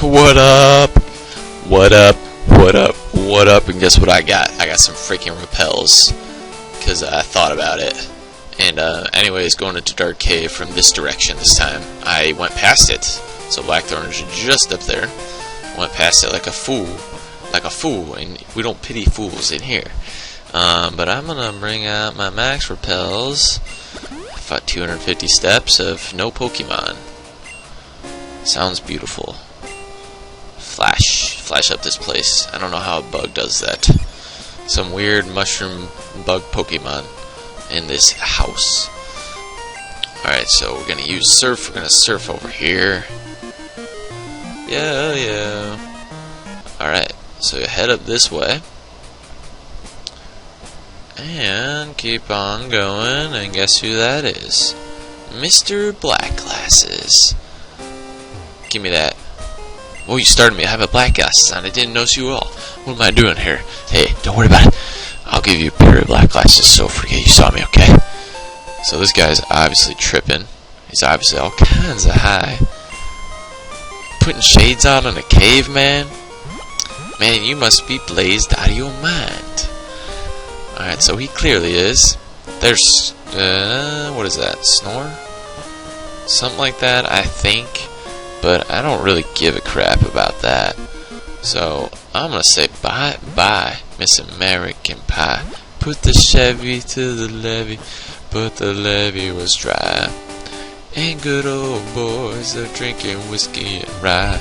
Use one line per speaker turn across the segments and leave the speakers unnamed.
What up? What up? What up? What up? And guess what I got? I got some freaking repels. Because I thought about it. And anyways, going into Dark Cave from this direction this time. I went past it. So Blackthorn is just up there. Went past it like a fool. Like a fool. And we don't pity fools in here. But I'm going to bring out my max repels. I fought 250 steps of no Pokemon. Sounds beautiful. Flash up this place. I don't know how a bug does that. Some weird mushroom bug Pokemon in this house. Alright, so we're gonna use surf. We're gonna surf over here. Yeah. Alright, so you head up this way. And keep on going, and guess who that is? Mr. Black Glasses. Give me that. Oh, you started me. I have a black glasses on. I didn't notice you all. What am I doing here? Hey, don't worry about it. I'll give you a pair of black glasses, so forget you saw me, okay? So this guy's obviously tripping. He's obviously all kinds of high. Putting shades on in a cave, man? Man, you must be blazed out of your mind. Alright, so he clearly is. There's, what is that? Snore? Something like that, I think. But I don't really give a crap about that. So I'm gonna say bye, Miss American Pie. Put the Chevy to the levee, but the levee was dry. And good old boys are drinking whiskey and rye.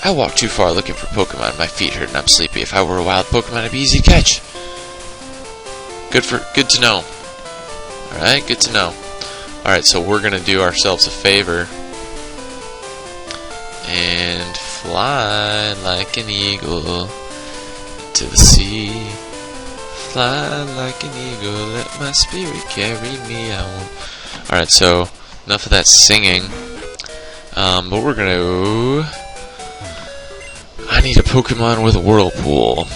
I walked too far looking for Pokemon. My feet hurt and I'm sleepy. If I were a wild Pokemon, it'd be easy to catch. Good to know. Alright, good to know. Alright, so we're gonna do ourselves a favor and fly like an eagle to the sea. Fly like an eagle, let my spirit carry me on. Alright, so enough of that singing. But we're gonna... I need a Pokemon with a Whirlpool.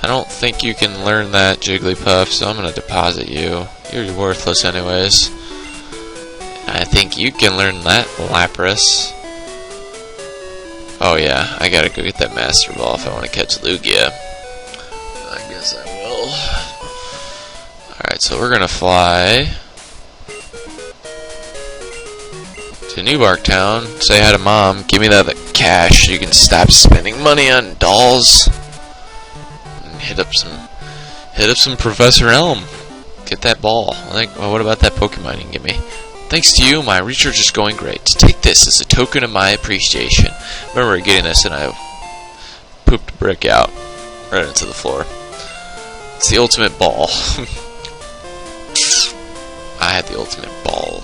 I don't think you can learn that, Jigglypuff, so I'm gonna deposit you. You're worthless anyways. I think you can learn that, Lapras. Oh yeah, I gotta go get that Master Ball if I want to catch Lugia. I guess I will. Alright, so we're gonna fly to New Bark Town. Say hi to Mom. Give me that cash so you can stop spending money on dolls. And hit up some Professor Elm. Get that ball. Well, what about that Pokemon you can give me? Thanks to you, my recharge is going great. Take this as a token of my appreciation. I remember getting this and I pooped a brick out right into the floor. It's the ultimate ball. I had the ultimate ball.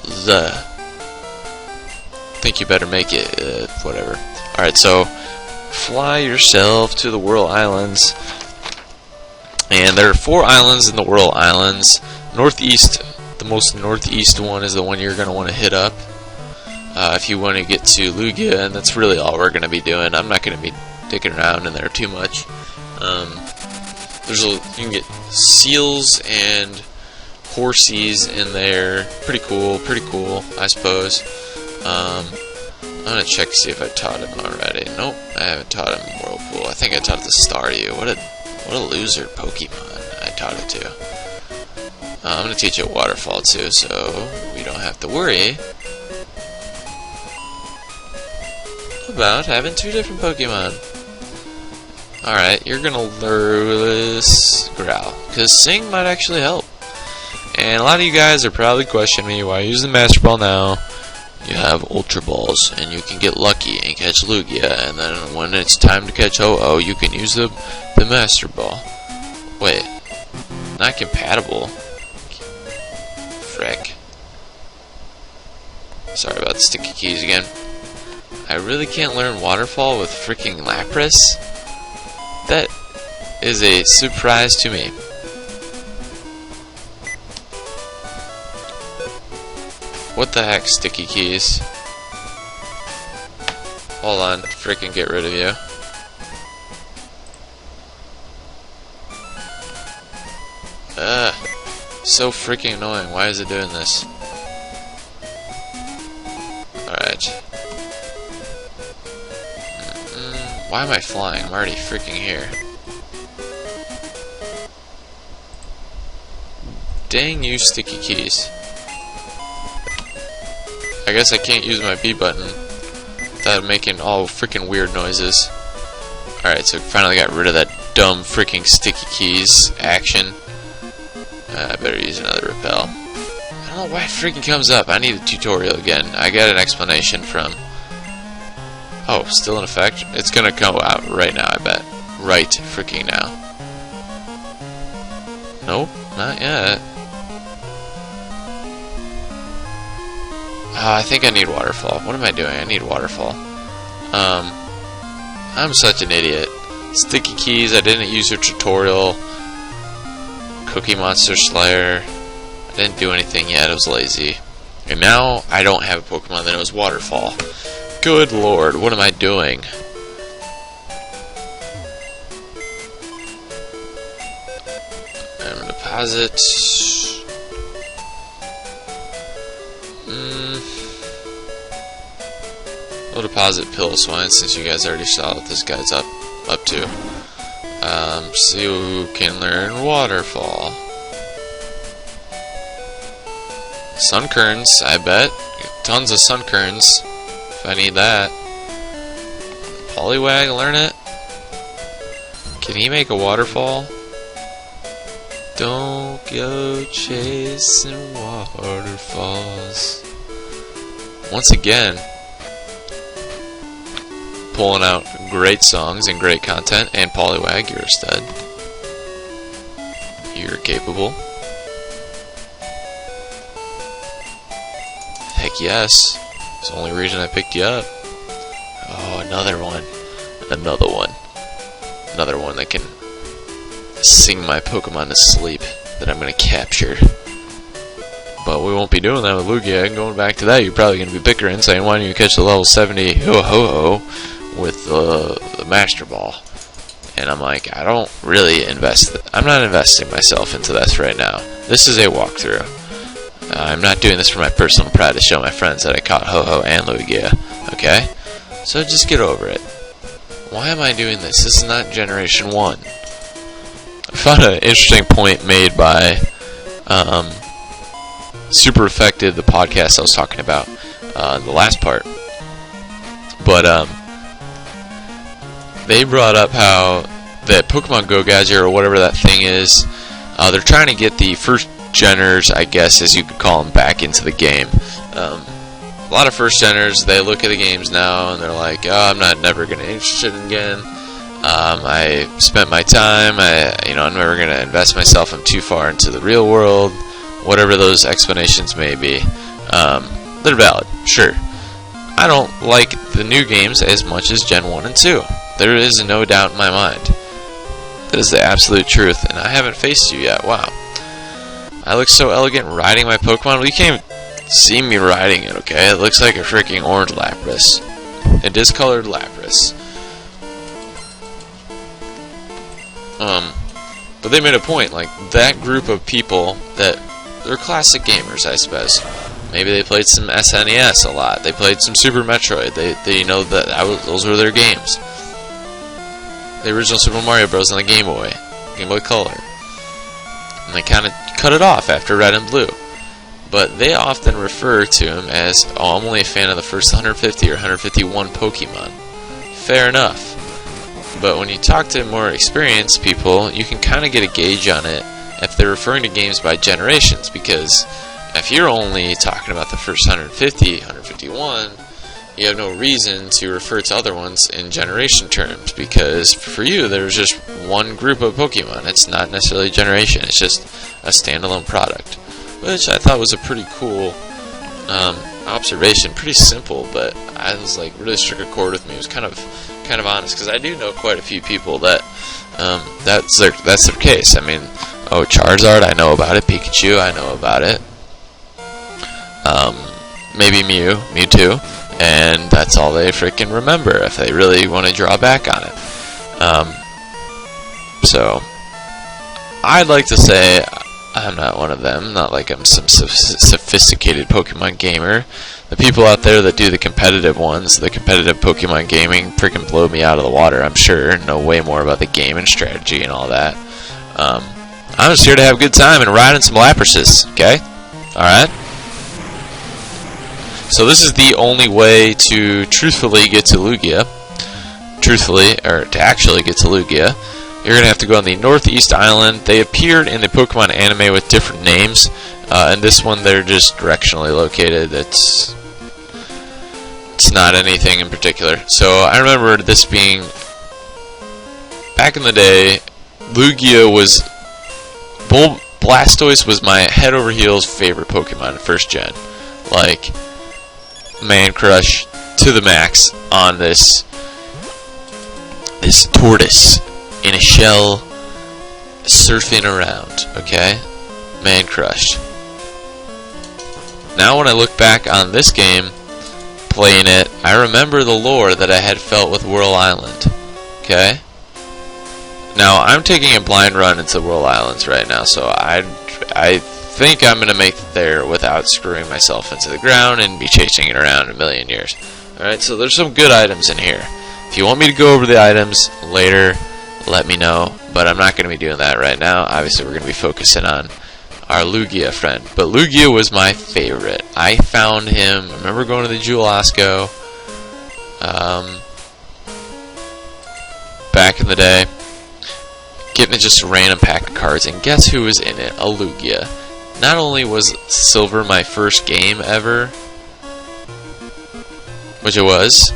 Think you better make it. Whatever. Alright, so fly yourself to the Whirl Islands. And there are 4 islands in the Whirl Islands. Northeast. The most northeast one is the one you're going to want to hit up if you want to get to Lugia, and that's really all we're going to be doing. I'm not going to be dicking around in there too much. You can get seals and horsies in there. Pretty cool, I suppose. I'm going to check to see if I taught him already. Nope, I haven't taught him Whirlpool. I think I taught it to Staryu. What a loser Pokemon I taught it to. I'm going to teach it Waterfall too, so we don't have to worry about having 2 different Pokemon. Alright, you're going to learn Growl, because Sing might actually help. And a lot of you guys are probably questioning me, why use the Master Ball now? You have Ultra Balls, and you can get lucky and catch Lugia, and then when it's time to catch Ho-Oh, you can use the Master Ball. Wait, not compatible. Frick. Sorry about the sticky keys again. I really can't learn Waterfall with freaking Lapras? That is a surprise to me. What the heck, sticky keys? Hold on, freaking get rid of you. So freaking annoying. Why is it doing this? Alright. much. Why am I flying? I'm already freaking here. Dang you sticky keys. I guess I can't use my B button without making all freaking weird noises. Alright, so finally got rid of that dumb freaking sticky keys action. I better use another repel. I don't know why it freaking comes up. I need a tutorial again. I got an explanation from... Oh, still in effect? It's gonna go out right now, I bet. Right freaking now. Nope, not yet. I think I need waterfall. What am I doing? I need waterfall. I'm such an idiot. Sticky keys, I didn't use your tutorial. Cookie Monster Slayer. I didn't do anything yet, I was lazy. And now I don't have a Pokemon, then it was waterfall. Good lord, what am I doing? Deposit. We'll deposit Piloswine since you guys already saw what this guy's up to. See who can learn Waterfall. Sunkerns, I bet. Tons of Sunkerns. If I need that. Poliwag, learn it. Can he make a waterfall? Don't go chasing waterfalls. Once again, pulling out great songs and great content, and Poliwag, you're a stud. You're capable. Heck yes. It's the only reason I picked you up. Oh, another one. Another one. Another one that can sing my Pokemon to sleep that I'm going to capture. But we won't be doing that with Lugia. And going back to that, you're probably going to be bickering, saying, why don't you catch the level 70 ho-ho-ho with the Master Ball? And I'm like, I don't really invest. I'm not investing myself into this right now. This is a walkthrough. I'm not doing this for my personal pride to show my friends that I caught Ho-Ho and Lugia. Okay? So just get over it. Why am I doing this? This is not Generation 1. I found an interesting point made by Super Effective, the podcast I was talking about in the last part. But they brought up how that Pokemon Go Gadget, or whatever that thing is, they're trying to get the first geners, I guess as you could call them, back into the game. A lot of first geners, they look at the games now and they're like, oh, I'm never going to be interested again. I spent my time, I'm never going to invest myself. I'm too far into the real world. Whatever those explanations may be, they're valid, sure. I don't like the new games as much as Gen 1 and 2. There is no doubt in my mind. That is the absolute truth, and I haven't faced you yet. Wow. I look so elegant riding my Pokemon. Well, you can't even see me riding it, okay? It looks like a freaking orange Lapras. A discolored Lapras. But they made a point, like, that group of people that, they're classic gamers, I suppose. Maybe they played some SNES a lot. They played some Super Metroid. They know that those were their games. The original Super Mario Bros. On the Game Boy Color. And they kind of cut it off after Red and Blue. But they often refer to him as, oh, I'm only a fan of the first 150 or 151 Pokemon. Fair enough. But when you talk to more experienced people, you can kind of get a gauge on it if they're referring to games by generations, because if you're only talking about the first 150, 151, you have no reason to refer to other ones in generation terms, because for you, there's just one group of Pokemon. It's not necessarily a generation, it's just a standalone product, which I thought was a pretty cool observation. Pretty simple, but I was like, really struck a chord with me. It was kind of honest, because I do know quite a few people that that's their case. I mean, oh, Charizard, I know about it. Pikachu, I know about it. Maybe Mewtwo, and that's all they freaking remember if they really want to draw back on it. So, I'd like to say I'm not one of them. Not like I'm some sophisticated Pokemon gamer The people out there that do the competitive ones, the competitive Pokemon gaming, freaking blow me out of the water, I'm sure. Know way more about the game and strategy and all that. I'm just here to have a good time and ride in some Laprases, okay? Alright? So this is the only way to truthfully get to Lugia. To actually get to Lugia. You're going to have to go on the Northeast Island. They appeared in the Pokemon anime with different names. And this one, they're just directionally located. It's not anything in particular. So I remember this being, back in the day, Lugia was, Blastoise was my head over heels favorite Pokemon in first gen. Like, man crush to the max on this tortoise in a shell surfing around, okay? Man crush. Now when I look back on this game, playing it, I remember the lore that I had felt with Whirl Island, okay? Now I'm taking a blind run into Whirl Islands right now, so I think I'm going to make it there without screwing myself into the ground and be chasing it around in a million years. Alright, so there's some good items in here. If you want me to go over the items later, let me know, but I'm not going to be doing that right now. Obviously, we're going to be focusing on our Lugia friend. But Lugia was my favorite. I found him, I remember going to the Jewel Osco back in the day, getting just a random pack of cards, and guess who was in it? A Lugia. Not only was Silver my first game ever, which it was,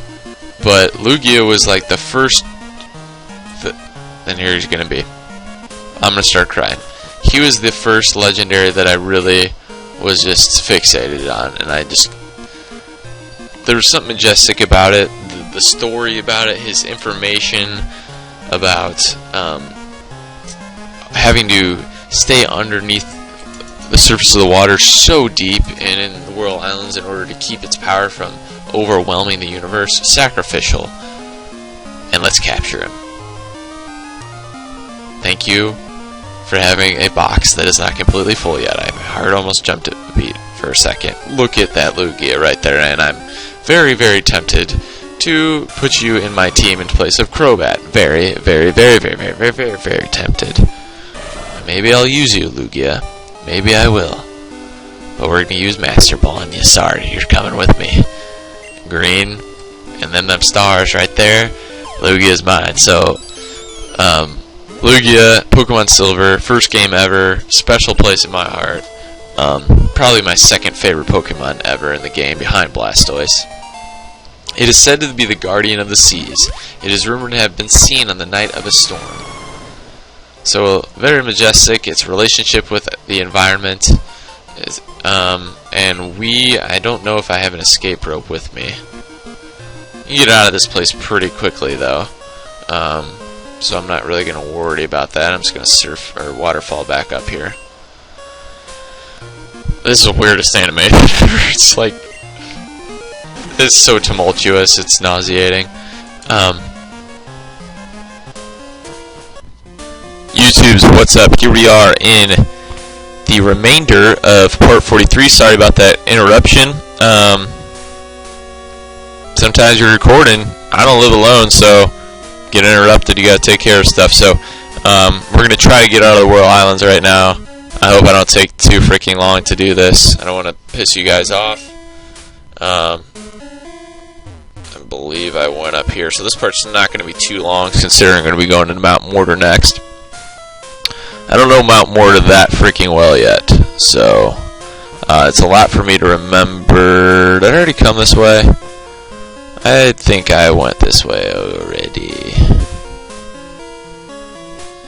but Lugia was like the first, and here he's gonna be. I'm gonna start crying. He was the first legendary that I really was just fixated on, and there was something majestic about it, the story about it, his information about having to stay underneath the surface of the water so deep and in the Whirl Islands in order to keep its power from overwhelming the universe. Sacrificial. And let's capture him. Thank you for having a box that is not completely full yet. My heart almost jumped a beat for a second. Look at that Lugia right there, and I'm very, very tempted to put you in my team in place of Crobat. Very, very, very, very, very, very, very, very tempted. Maybe I'll use you, Lugia. Maybe I will. But we're going to use Master Ball on you. Sorry, you're coming with me. Green, and then them stars right there. Lugia's mine. So, Lugia, Pokemon Silver, first game ever, special place in my heart. Probably my second favorite Pokemon ever in the game, behind Blastoise. It is said to be the guardian of the seas. It is rumored to have been seen on the night of a storm. So, very majestic. Its relationship with the environment is, and I don't know if I have an escape rope with me. You get out of this place pretty quickly, though. So I'm not really going to worry about that. I'm just going to surf or waterfall back up here. This is the weirdest animation ever. It's like, it's so tumultuous. It's nauseating. YouTube's what's up? Here we are in the remainder of part 43. Sorry about that interruption. Sometimes you're recording. I don't live alone, so get interrupted, you gotta take care of stuff. So we're gonna try to get out of the Whirl Islands right now. I hope I don't take too freaking long to do this. I don't want to piss you guys off. I believe I went up here, so this part's not going to be too long, considering I'm going to be going to Mount Mortar next. I don't know Mount Mortar that freaking well yet, so it's a lot for me to remember. Did I already come this way? I think I went this way already.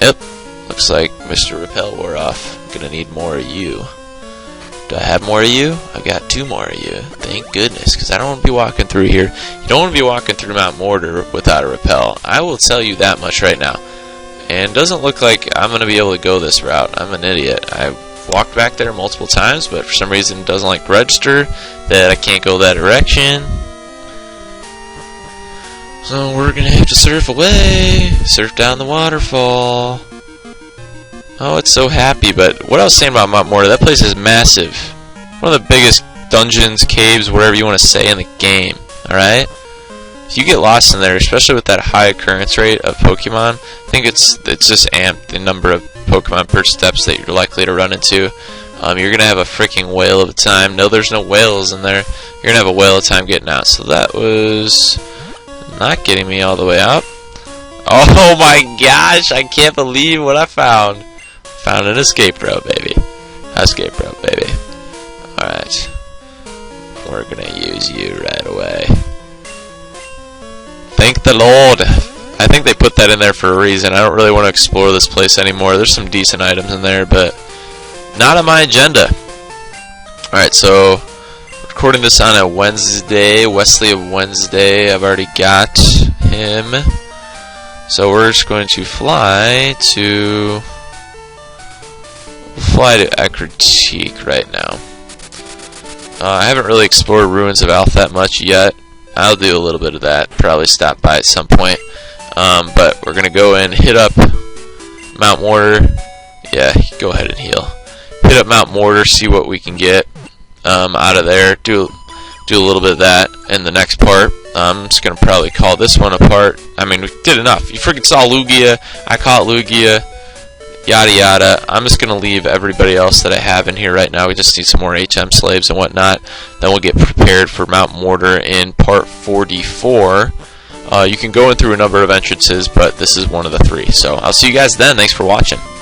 Yep, looks like Mr. Repel wore off. I'm gonna need more of you. Do I have more of you? I've got 2 more of you. Thank goodness, because I don't want to be walking through here. You don't want to be walking through Mount Mortar without a Repel. I will tell you that much right now. And it doesn't look like I'm going to be able to go this route. I'm an idiot. I've walked back there multiple times, but for some reason it doesn't like register that I can't go that direction. So we're going to have to surf away. Surf down the waterfall. Oh, it's so happy. But what I was saying about Mount Mortar, that place is massive. One of the biggest dungeons, caves, whatever you want to say in the game. Alright? If you get lost in there, especially with that high occurrence rate of Pokemon, I think it's just amped the number of Pokemon per steps that you're likely to run into. You're going to have a freaking whale of a time. No, there's no whales in there. You're going to have a whale of a time getting out. So that was not getting me all the way up. Oh my gosh, I can't believe what I found. Found an escape rope, baby. Escape rope, baby. Alright. We're going to use you right away. Thank the Lord. I think they put that in there for a reason. I don't really want to explore this place anymore. There's some decent items in there, but not on my agenda. Alright, so recording this on a Wednesday, Wesley of Wednesday. I've already got him. So we're just going to fly to Ecruteak right now. I haven't really explored Ruins of Alph that much yet. I'll do a little bit of that. Probably stop by at some point. But we're going to go and hit up Mount Mortar. Yeah, go ahead and heal. Hit up Mount Mortar, see what we can get out of there. Do a little bit of that in the next part. I'm just going to probably call this one apart. I mean, we did enough. You freaking saw Lugia. I caught Lugia. Yada yada. I'm just going to leave everybody else that I have in here right now. We just need some more HM slaves and whatnot. Then we'll get prepared for Mount Mortar in part 44. You can go in through a number of entrances, but this is one of the 3. So I'll see you guys then. Thanks for watching.